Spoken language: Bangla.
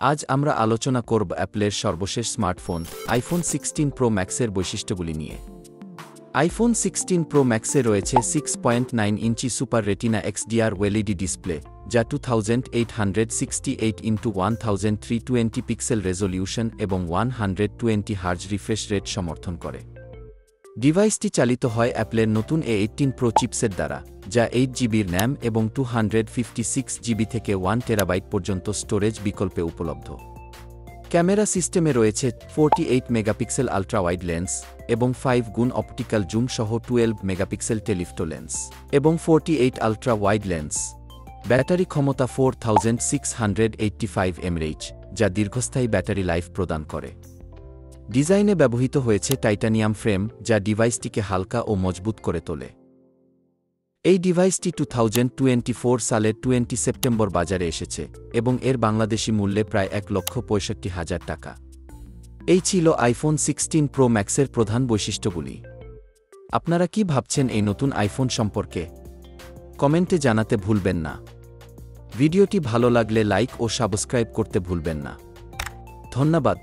আজ আমরা আলোচনা করব অ্যাপলের সর্বশেষ স্মার্টফোন আইফোন 16 প্রো ম্যাক্সের বৈশিষ্ট্যগুলি নিয়ে। আইফোন 16 প্রো ম্যাক্সে রয়েছে 6.9 ইঞ্চি super retina XDR OLED display, যা 2868x1320 পিক্সেল রেজোলিউশন এবং 120 হার্জ রিফ্রেশ রেট সমর্থন করে। ডিভাইসটি চালিত হয় অ্যাপলের নতুন A18 প্রো চিপসেট দ্বারা, যা 8GB র্যাম এবং 256GB থেকে 1TB পর্যন্ত স্টোরেজ বিকল্পে উপলব্ধ। ক্যামেরা সিস্টেমে রয়েছে 48 মেগাপিক্সেল আল্ট্রা ওয়াইড লেন্স এবং 5 গুণ অপটিক্যাল জুম সহ 12 মেগাপিক্সেল টেলিফটো লেন্স এবং 48 আল্ট্রা ওয়াইড লেন্স। ব্যাটারি ক্ষমতা 4685 mAh, যা দীর্ঘস্থায়ী ব্যাটারি লাইফ প্রদান করে। ডিজাইনে ব্যবহৃত হয়েছে টাইটানিয়াম ফ্রেম, যা ডিভাইসটিকে হালকা ও মজবুত করে তোলে। এই ডিভাইসটি 2024 সালের 20 সেপ্টেম্বর বাজারে এসেছে এবং এর বাংলাদেশি মূল্যে প্রায় 1,65,000 টাকা। এই ছিল আইফোন 16 প্রো ম্যাক্সের প্রধান বৈশিষ্ট্যগুলি। আপনারা কি ভাবছেন এই নতুন আইফোন সম্পর্কে? কমেন্টে জানাতে ভুলবেন না। ভিডিওটি ভালো লাগলে লাইক ও সাবস্ক্রাইব করতে ভুলবেন না। ধন্যবাদ।